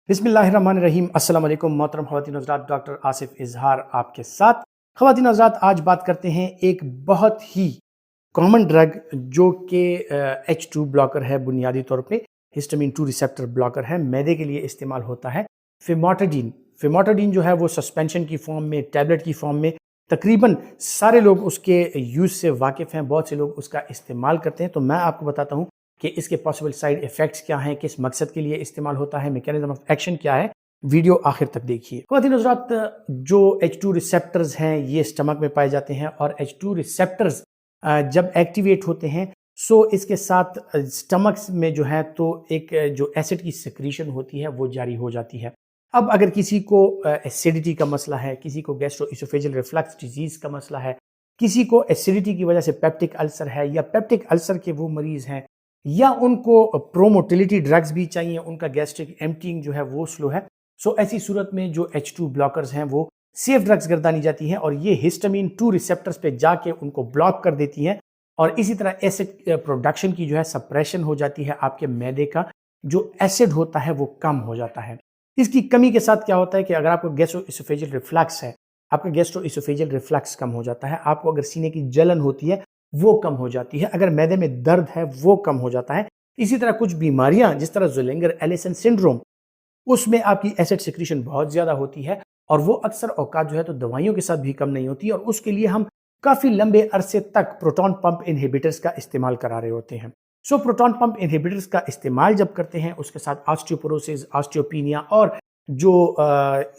बिस्मिल्लाहिर्रहमानिर्रहीम। अस्सलाम वालेकुम मोहतरम ख़वातीन हज़रात, डॉक्टर आसिफ इजहार आपके साथ। ख़वातीन हज़रात, आज बात करते हैं एक बहुत ही कॉमन ड्रग जो कि H2 ब्लॉकर है। बुनियादी तौर पे हिस्टामिन 2 रिसेप्टर ब्लॉकर है, मैदे के लिए इस्तेमाल होता है। फेमोटाडीन जो है वो सस्पेंशन की फॉर्म में, टैबलेट की फॉर्म में तकरीबन सारे लोग उसके यूज़ से वाकिफ़ हैं, बहुत से लोग उसका इस्तेमाल करते हैं। तो मैं आपको बताता हूँ कि इसके पॉसिबल साइड इफ़ेक्ट्स क्या हैं, किस मकसद के लिए इस्तेमाल होता है, मैकेनिज्म ऑफ एक्शन क्या है। वीडियो आखिर तक देखिए। ख़वातीन हज़रात, जो H2 रिसेप्टर्स हैं ये स्टमक में पाए जाते हैं और H2 रिसेप्टर्स जब एक्टिवेट होते हैं सो इसके साथ स्टमक में जो है तो एक जो एसिड की सिक्रीशन होती है वो जारी हो जाती है। अब अगर किसी को एसिडिटी का मसला है, किसी को गैस्ट्रोइसोफेजियल रिफ्लक्स डिजीज़ का मसला है, किसी को एसिडिटी की वजह से पेप्टिक अल्सर है या पेप्टिक अल्सर के वो मरीज़ हैं, या उनको प्रोमोटिलिटी ड्रग्स भी चाहिए, उनका गैस्ट्रिक एम्पटिंग जो है वो स्लो है, सो ऐसी सूरत में जो H2 ब्लॉकर्स हैं वो सेफ ड्रग्स गर्दानी जाती हैं और ये हिस्टामिन 2 रिसेप्टर्स पे जाके उनको ब्लॉक कर देती हैं और इसी तरह एसिड प्रोडक्शन की जो है सप्रेशन हो जाती है। आपके मैदे का जो एसिड होता है वो कम हो जाता है। इसकी कमी के साथ क्या होता है कि अगर आपको गैस्ट्रोइसोफेजियल रिफ्लक्स है, आपका गैस्ट्रोइसोफेजियल रिफ्लक्स कम हो जाता है। आपको अगर सीने की जलन होती है वो कम हो जाती है। अगर मैदे में दर्द है वो कम हो जाता है। इसी तरह कुछ बीमारियां जिस तरह ज़ोलिंगर एलिसन सिंड्रोम, उसमें आपकी एसिड सिक्रीशन बहुत ज़्यादा होती है और वो अक्सर औकात जो है तो दवाइयों के साथ भी कम नहीं होती और उसके लिए हम काफ़ी लंबे अरसे तक प्रोटॉन पंप इनहिबिटर्स का इस्तेमाल करा रहे होते हैं। सो प्रोटॉन पंप इनहिबिटर्स का इस्तेमाल जब करते हैं उसके साथ ऑस्टियोपोरोसिस, ऑस्टियोपीनिया और जो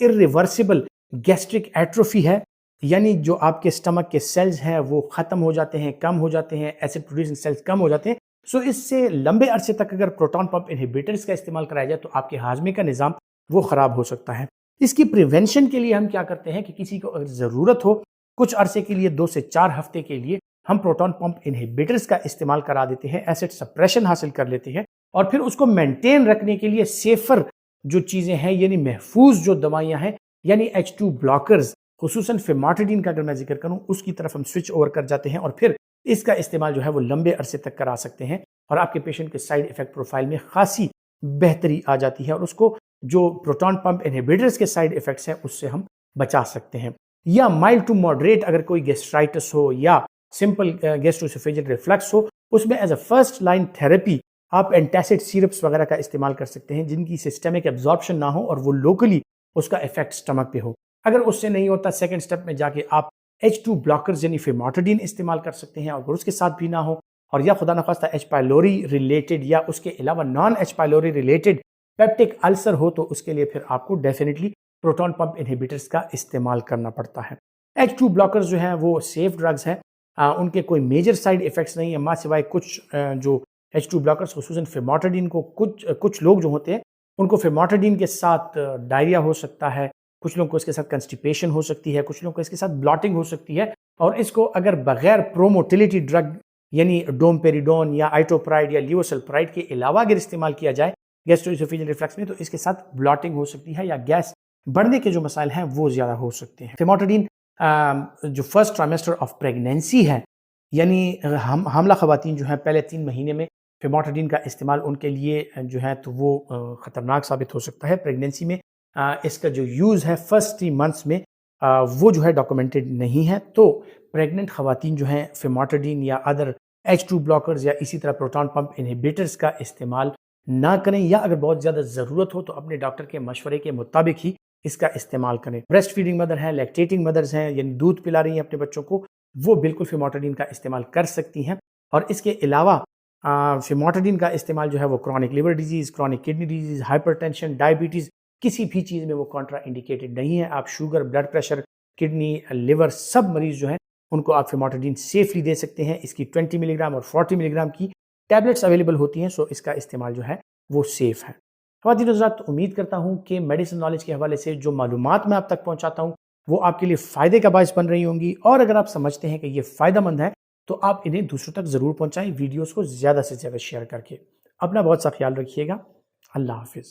इर्रिवर्सिबल गैस्ट्रिक एट्रोफी है, यानी जो आपके स्टमक के सेल्स हैं वो ख़त्म हो जाते हैं, कम हो जाते हैं, एसिड प्रोड्यूसिंग सेल्स कम हो जाते हैं। सो इससे लंबे अरसे तक अगर प्रोटॉन पंप इनहिबिटर्स का इस्तेमाल कराया जाए तो आपके हाजमे का निज़ाम वो ख़राब हो सकता है। इसकी प्रिवेंशन के लिए हम क्या करते हैं कि किसी को अगर ज़रूरत हो कुछ अरसे के लिए 2 से 4 हफ्ते के लिए हम प्रोटॉन पंप इनहिबिटर्स का इस्तेमाल करा देते हैं, एसिड सप्रेशन हासिल कर लेते हैं और फिर उसको मेंटेन रखने के लिए सेफर जो चीज़ें हैं यानी महफूज जो दवाइयाँ हैं यानी H2 ब्लॉकर्स, खुसूसन फेमोटाडीन का अगर मैं जिक्र करूं उसकी तरफ हम स्विच ओवर कर जाते हैं और फिर इसका इस्तेमाल जो है वो लंबे अरसे तक करा सकते हैं और आपके पेशेंट के साइड इफेक्ट प्रोफाइल में खासी बेहतरी आ जाती है और उसको जो प्रोटॉन पंप इनहिबिटर्स के साइड इफेक्ट्स हैं उससे हम बचा सकते हैं। या माइल्ड टू मॉडरेट अगर कोई गैस्ट्राइटिस हो या सिंपल गैस्ट्रोइसोफेजियल रिफ्लक्स हो, उसमें as a first line therapy आप एंटासिड सिरप्स वगैरह का इस्तेमाल कर सकते हैं जिनकी सिस्टमिक एब्जॉर्प्शन ना हो और वो लोकली उसका इफेक्ट स्टमक पे हो। अगर उससे नहीं होता सेकंड स्टेप में जाके आप H2 ब्लॉकर्स यानी फेमोटाडीन इस्तेमाल कर सकते हैं। अगर उसके साथ भी ना हो और या खुदा न खास्ता H पाइलोरी रिलेटेड या उसके अलावा non H pylori related peptic ulcer हो तो उसके लिए फिर आपको डेफिनेटली प्रोटॉन पंप इनहिबिटर्स का इस्तेमाल करना पड़ता है। H2 ब्लॉकर्स जो हैं वो सेफ ड्रग्स हैं, उनके कोई मेजर साइड इफेक्ट्स नहीं है माँ सिवाय कुछ जो H2 ब्लॉकर्स खुसूसन फेमोटाडीन को कुछ लोग जो होते हैं उनको फेमोटाडीन के साथ डायरिया हो सकता है, कुछ लोगों को इसके साथ कंस्टिपेशन हो सकती है, कुछ लोगों को इसके साथ ब्लॉटिंग हो सकती है और इसको अगर बगैर प्रोमोटिलिटी ड्रग यानी डोमपेरिडोन या आइटोप्राइड या लिवोसल्प्राइड के अलावा अगर इस्तेमाल किया जाए गैस्ट्रोइसोफेजियल रिफ्लक्स में तो इसके साथ ब्लॉटिंग हो सकती है या गैस बढ़ने के जो मसाइल हैं वो ज़्यादा हो सकते हैं। फेमोटाडीन जो फर्स्ट ट्राइमेस्टर ऑफ प्रेगनेंसी है यानी हामला ख़वातीन जो हैं पहले 3 महीने में फेमोटाडीन का इस्तेमाल उनके लिए जो है तो वो ख़तरनाक साबित हो सकता है। प्रेगनेंसी में इसका जो यूज़ है फर्स्ट 3 मंथ्स में वो जो है डॉक्यूमेंटेड नहीं है। तो प्रेग्नेंट ख़वातीन जो हैं फेमोटाडीन या अदर H2 ब्लॉकर्स या इसी तरह प्रोटॉन पंप इनहिबिटर्स का इस्तेमाल ना करें या अगर बहुत ज़्यादा ज़रूरत हो तो अपने डॉक्टर के मशवरे के मुताबिक ही इसका इस्तेमाल करें। ब्रेस्ट फीडिंग मदर हैं, लैक्टेटिंग मदर्स हैं यानी दूध पिला रही हैं अपने बच्चों को, वो बिल्कुल फेमोटाडीन का इस्तेमाल कर सकती हैं। और इसके अलावा फेमोटाडीन का इस्तेमाल जो है वो chronic liver disease, chronic kidney disease, hypertension, diabetes किसी भी चीज़ में वो कॉन्ट्रा इंडिकेटेड नहीं है। आप sugar, blood pressure, kidney, liver सब मरीज़ जो हैं उनको आप फेमोटाडीन सेफली दे सकते हैं। इसकी 20 मिलीग्राम और 40 मिलीग्राम की टैबलेट्स अवेलेबल होती हैं, सो इसका इस्तेमाल जो है वो सेफ़ है। ख़वातीन हज़रात, उम्मीद करता हूँ कि मेडिसिन नॉलेज के हवाले से जो मालूमात मैं आप तक पहुँचाता हूँ वो आपके लिए फ़ायदे का बायस बन रही होंगी और अगर आप समझते हैं कि ये फ़ायदेमंद है तो आप इन्हें दूसरों तक ज़रूर पहुँचाएँ वीडियोज़ को ज़्यादा से ज़्यादा शेयर करके। अपना बहुत सा ख्याल रखिएगा। अल्लाह हाफ़िज़।